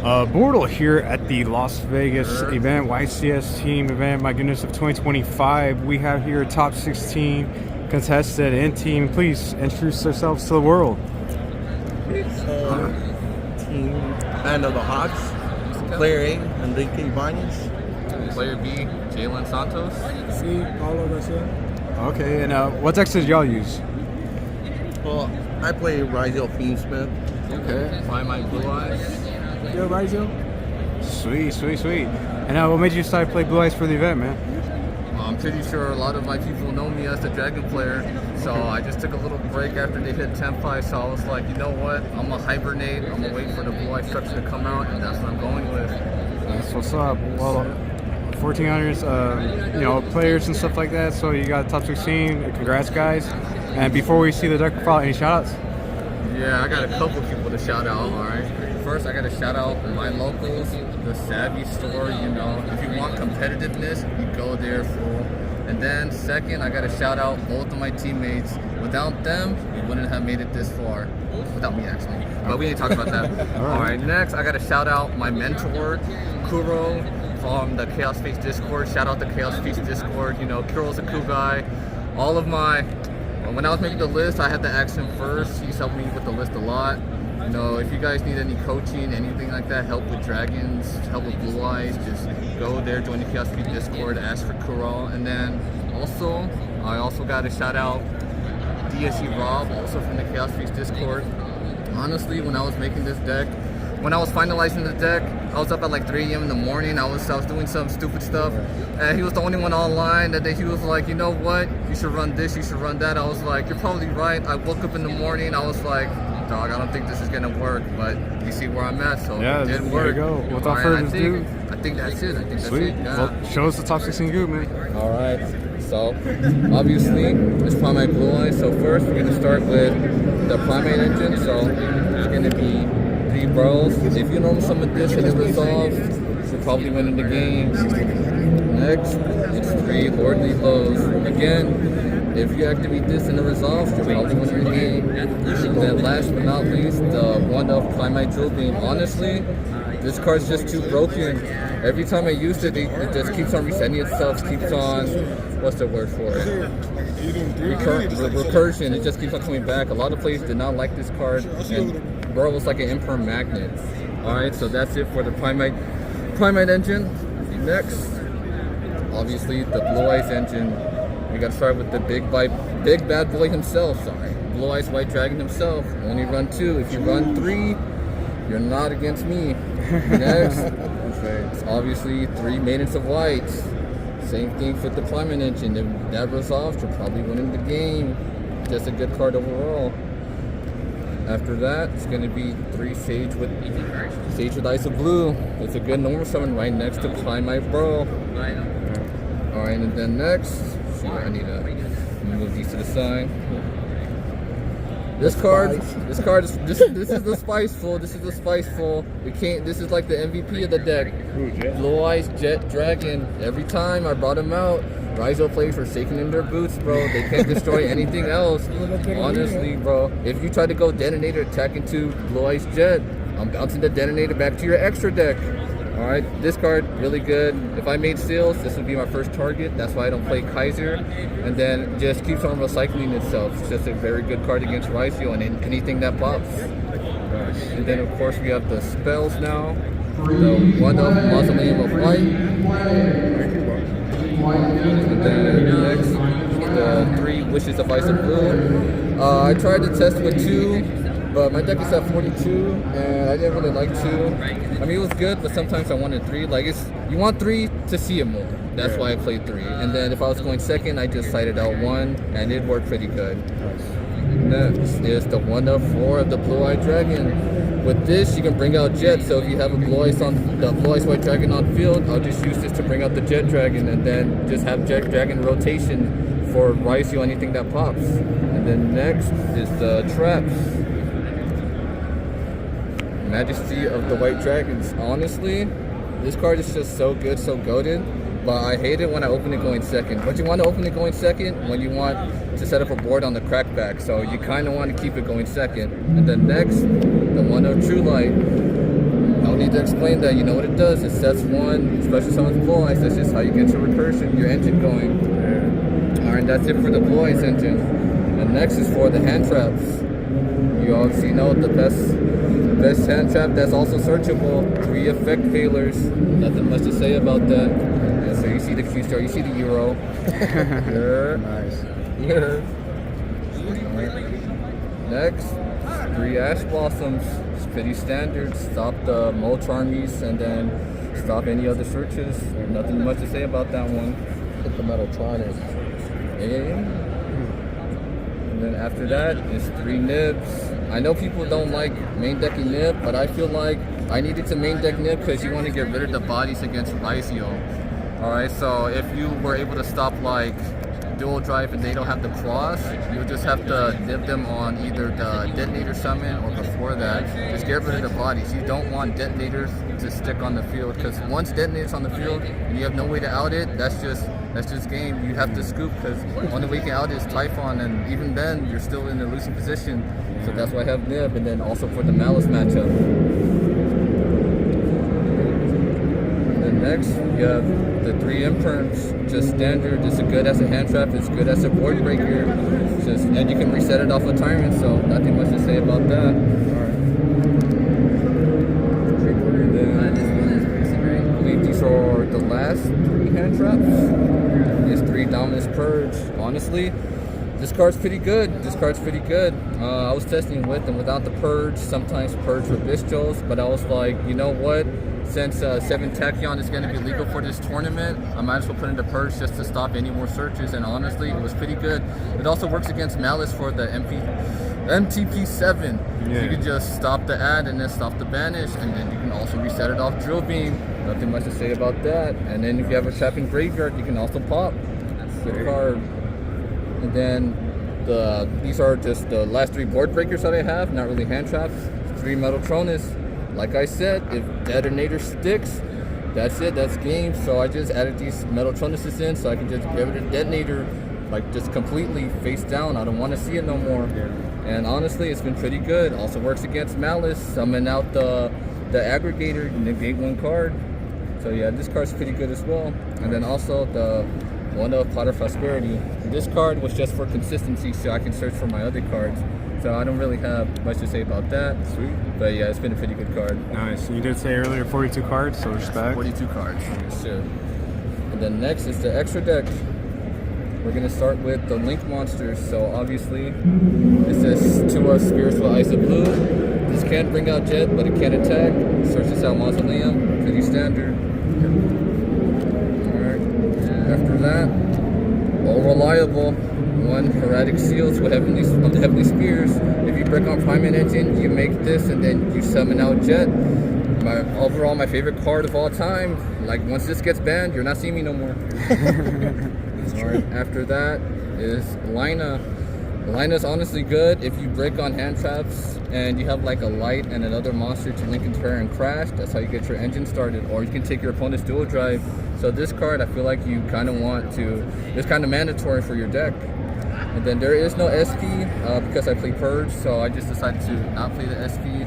Bortle here at the Las Vegas event, YCS team event, my goodness, of 2025. We have here top 16 contested and team. Please introduce yourselves to the world. Team Band of the Hawks, Player A, Enrique Ibanez. Player B, Jaylen Santos. C, Paulo Garcia. Okay, and what decks did y'all use? Well, I play Rizal Fiendsmith. Okay. Primite Blue Eyes. Yo, Rizal. Sweet. And what made you decide to play Blue Eyes for the event, man? I'm pretty sure a lot of my people know me as the Dragon player, so I just took a little break after they hit 10-5, so I was like, you know what, I'm gonna hibernate, I'm gonna wait for the Blue Eye structure to come out, and that's what I'm going with. That's what's up. Well, 1400s, players and stuff like that, so you got top 16. Congrats, guys. And before we see the deck profile, any shout-outs? Yeah, I got a couple people to shout out, alright? First, I got to shout out my locals, the Savvy store. You know, if you want competitiveness, you go there, fool. And then second, I got to shout out both of my teammates. Without them, we wouldn't have made it this far. Without me, actually. But we ain't talking about that. All right, next, I got to shout out my mentor, Kuro, from the Chaos Face Discord. Shout out the Chaos Face Discord. You know, Kuro's a cool guy. All of my, when I was making the list, I had to ask him first. He's helped me with the list a lot. You know, if you guys need any coaching, anything like that, help with dragons, help with Blue Eyes, just go there, join the Chaos Feed Discord, ask for Kuro. And then also, I also got to shout out DSE Rob, also from the Chaos Feed Discord. Honestly, when I was making this deck, when I was finalizing the deck, I was up at like 3 a.m. in the morning. I was doing some stupid stuff, and he was the only one online that day. He was like, you know what, you should run this, you should run that. I was like, you're probably right. I woke up in the morning, I was like, dog, I don't think this is gonna work, but you see where I'm at, so yeah, it did work. There you go. Without further ado, I think that's it. Sweet. Yeah. Well, show us the top 16 group, man. All right. So obviously it's Primite Blue Eyes. So first we're gonna start with the Primite engine. So it's gonna be 3 bros. If you know some of this and it resolves, you're probably winning the game. Next, it's 3 Lordly Blows. Again, if you activate this in the resolve, you're probably winning the game. And then last but not least, the one of Primite Drill Beam. Honestly, this card's just too broken. Every time I use it, it just keeps on resetting itself, keeps on, what's the word for it? Recursion, it just keeps on coming back. A lot of players did not like this card, and bro was like an impermanent. Alright, so that's it for the Primite engine. Next, obviously the Blue Eyes engine. We gotta start with the big bad boy himself, Blue Eyes White Dragon himself. Only run 2. If you run 3, you're not against me. Next, it's obviously 3 Maidens of White. Same thing for the Primate engine. If that resolves, you're probably winning the game. Just a good card overall. After that, it's gonna be 3 Sage with Ice of Blue. It's a good normal summon right next to Primite Bro. Alright, and then next, I need to move these to the side. This is the spiceful. This is the spiceful. This is like the MVP of the deck. Blue Eyes Jet Dragon. Every time I brought him out, Rizal players were shaking in their boots, bro. They can't destroy anything else. Honestly, bro. If you try to go Detonator attack into Blue Eyes Jet, I'm bouncing the Detonator back to your extra deck. Alright, this card, really good. If I made seals, this would be my first target. That's why I don't play Kaiser. And then just keeps on recycling itself. It's just a very good card against Rizal and anything that pops. And then of course we have the spells now. The one of Mausoleum of Light. And then next, the 3 Wishes of Ice and Blue. I tried to test with 2. But my deck is at 42, and I didn't really like 2. I mean, it was good, but sometimes I wanted 3. Like, you want 3 to see it more. That's why I played 3. And then if I was going second, I just sided out 1, and it worked pretty good. Next is the 1 of 4 of the Blue Eye Dragon. With this, you can bring out Jet. So if you have a Blue Eyes White Dragon on field, I'll just use this to bring out the Jet Dragon, and then just have Jet Dragon rotation for Rizal, anything that pops. And then next is the Traps. Majesty of the White Dragons. Honestly, this card is just so good, so goated, but I hate it when I open it going second. But you want to open it going second when you want to set up a board on the crackback, so you kind of want to keep it going second. And then next, the 1 of True Light. don't need to explain that. You know what it does. It sets one, especially someone's Blue Eyes. That's just how you get your recursion, your engine going. Alright, that's it for the Blue Eyes engine. And next is for the hand traps. You obviously know the best hand trap that's also searchable. 3 effect failures. Nothing much to say about that. And so you see the Q-Star, you see the Euro. Yeah. Nice. Yeah. Alright. Next, 3 Ash Blossoms. It's pretty standard. Stop the Mulch armies and then stop any other searches. Nothing much to say about that one. Hit the Metaltronic. And then after that is 3 nibs. I know people don't like main decking nib, but I feel like I needed to main deck nib because you want to get rid of the bodies against Vizio. Alright, so if you were able to stop like dual drive and they don't have the cross, you just have to nib them on either the detonator summon or before that. Just get rid of the bodies. You don't want detonators to stick on the field because once detonator's on the field and you have no way to out it, that's just game. You have to scoop because only way you can out it is Typhon, and even then you're still in a losing position. So that's why I have nib, and then also for the Malice matchup. And then next you have the 3 imperms, just standard. It's good as a hand trap, it's good as a board breaker. And you can reset it off a tyrant, so nothing much to say about that. I believe these are the last 3 hand traps. It's 3 Dominus Purge. Honestly, this card's pretty good. I was testing with and without the Purge, sometimes Purge with Bistros, but I was like, you know what? Since 7 Tachyon is going to be legal for this tournament, I might as well put in the Purge just to stop any more searches, and honestly, it was pretty good. It also works against Malice for the MTP7. Yeah. You can just stop the add and then stop the banish, and then you can also reset it off Drill Beam. Nothing much to say about that. And then if you have a trap in graveyard, you can also pop. Good card. And then these are just the last 3 board breakers that I have, not really hand traps. 3 Metaltronus. Like I said, if detonator sticks, that's it, that's game. So I just added these Metaltronuses in so I can just get rid of detonator, like just completely face down. I don't want to see it no more. And honestly, it's been pretty good. Also works against Malice, summon out the aggregator, negate 1 card. So yeah, this card's pretty good as well. And then also the one of Pot of Prosperity. This card was just for consistency so I can search for my other cards. So I don't really have much to say about that. Sweet. But yeah, it's been a pretty good card. Nice. You did say earlier 42 cards, so respect. 42 cards. Sure. And then next is the extra deck. We're going to start with the Link monsters. So obviously, it says 2 Spiritual Eyes of Blue. This can't bring out Jet, but it can attack. Searches out Mausoleum. Pretty standard. Alright. After that, all reliable. 1 Heradic Seals with the Heavenly Spears. If you break on Primite Engine, you make this and then you summon out Jet. Overall, my favorite card of all time. Like, once this gets banned, you're not seeing me no more. Alright, after that is Lina. Lina's honestly good if you break on hand traps and you have like a light and another monster to link into her and crash. That's how you get your engine started. Or you can take your opponent's dual drive. So this card, I feel like you kind of want to, it's kind of mandatory for your deck. And then there is no SP because I play Purge, so I just decided to not play the SP.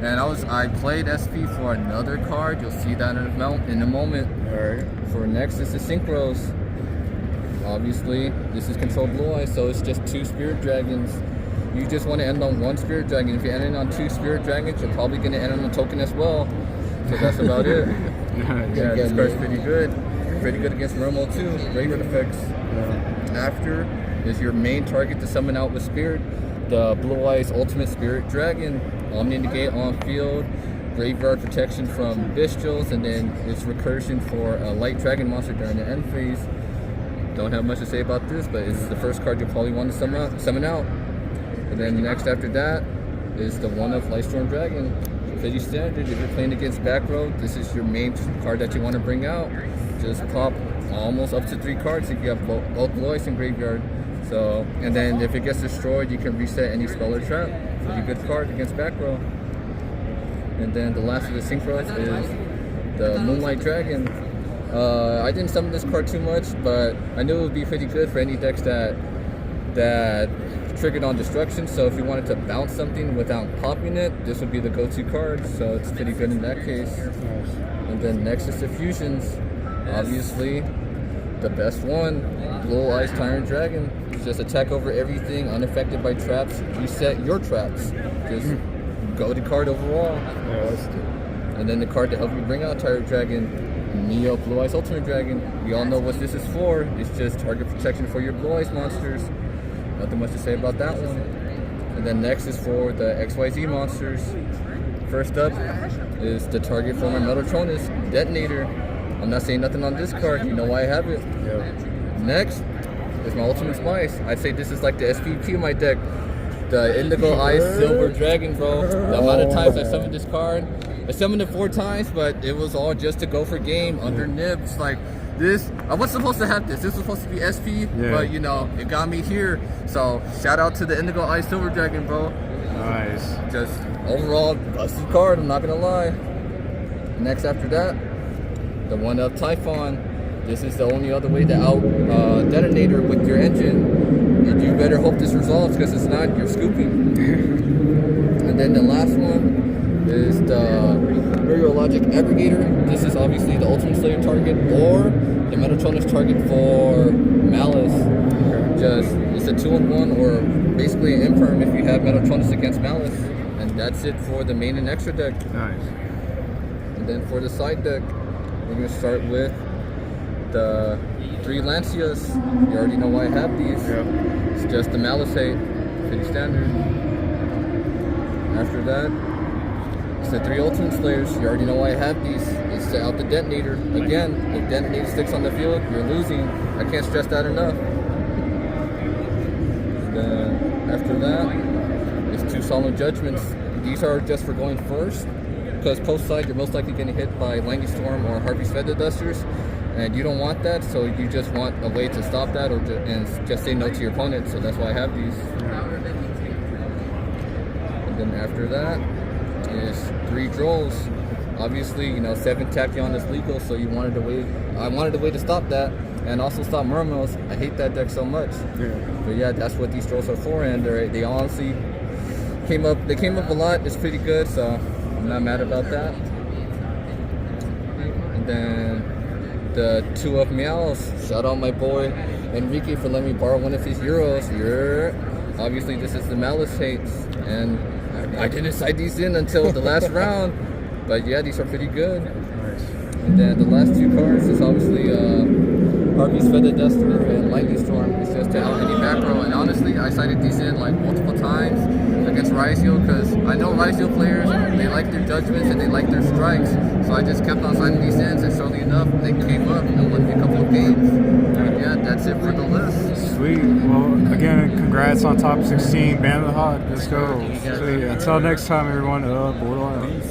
And I played SP for another card. You'll see that in a moment. Alright. For next is the Synchros. Obviously, this is Control Blue Eyes, so it's just 2 Spirit Dragons. You just want to end on 1 Spirit Dragon. If you're ending on 2 Spirit Dragons, you're probably going to end on a token as well. So that's about it. Yeah, this card's pretty good. Pretty good against Romo too. Graveyard effects. After is your main target to summon out with Spirit. The Blue Eyes Ultimate Spirit Dragon. Omni Negate on field. Graveyard protection from Bistros, and then its recursion for a Light Dragon monster during the end phase. Don't have much to say about this, but it's the first card you'll probably want to summon out. And then next after that is the one of Lightstorm Dragon. Pretty standard. If you're playing against back row, this is your main card that you want to bring out. Just pop almost up to 3 cards if you have both Blue Eyes in graveyard. So, and then if it gets destroyed, you can reset any spell or trap. Pretty good card against back row. And then the last of the Synchros is the Moonlight Dragon. I didn't summon this card too much, but I knew it would be pretty good for any decks that triggered on destruction, so if you wanted to bounce something without popping it, this would be the go-to card, so it's pretty good in that case. And then next is the fusions. Obviously, the best one, Blue Eyes Tyrant Dragon. Just attack over everything, unaffected by traps, reset your traps. Just go-to card overall. And then the card to help you bring out Tyrant Dragon, Neo Blue Eyes Ultimate Dragon. We all know what this is for. It's just target protection for your Blue Eyes monsters. Nothing much to say about that one. And then next is for the XYZ monsters. First up is the target for my Metatronus Detonator. I'm not saying nothing on this card. You know why I have it. Next is my Ultimate Spice. I'd say this is like the SPP of my deck. The Indigo Eyes Silver Dragon, bro. The amount of times I summoned this card. I summoned it 4 times, but it was all just to go for game under nibs. Like this, I was supposed to have this. This was supposed to be SP, but you know, it got me here. So shout out to the Indigo Eyes Silver Dragon, bro. Nice. Just overall busted card, I'm not gonna lie. Next after that, the 1-up Typhon. This is the only other way to out Detonator with your engine. And you better hope this resolves, because it's not, you're scooping. And then the last one is the Meteorologic Aggregator. This is obviously the Ultimate Slayer target or the Metatronus target for Malice. Just, it's a 2-in-1 or basically an imperm if you have Metatronus against Malice. And that's it for the main and extra deck. Nice. And then for the side deck, we're going to start with the 3 Lancias. You already know why I have these. It's just the Malice hate, pretty standard. After that, it's the 3 Ultimate Slayers. You already know why I have these. It's to out the Detonator. Again, if Detonator sticks on the field, you're losing. I can't stress that enough. And then after that, it's 2 Solemn Judgments. These are just for going first, because post side you're most likely getting hit by Langy Storm or Harvey's Feather Dusters, and you don't want that, so you just want a way to stop that or just say no to your opponent, so that's why I have these. And then after that is 3 Drolls. Obviously, you know, 7 Tachyon is legal, so you wanted a way. I wanted a way to stop that, and also stop Murmills. I hate that deck so much. But yeah, that's what these Drolls are for, and they honestly came up. They came up a lot. It's pretty good, so I'm not mad about that. And then the 2-up Meows. Shout out my boy Enrique for letting me borrow one of his Euros. Obviously, this is the Malice hates, and I didn't side these in until the last round. But yeah, these are pretty good. And then the last 2 cards is obviously Harvey's Feather Duster and Lightning Storm. It's just to out any macro. And honestly, I sided these in like multiple times against Ryzeo, because I know Ryzeo players, they like their judgments and they like their strikes. So I just kept on siding these in, and surely enough, they came up and won me a couple of games. And yeah, that's it for the list. Sweet. Well, again, congrats on top 16. Band of the Hot. Let's go. Sweet. Until next time, everyone. Borderline.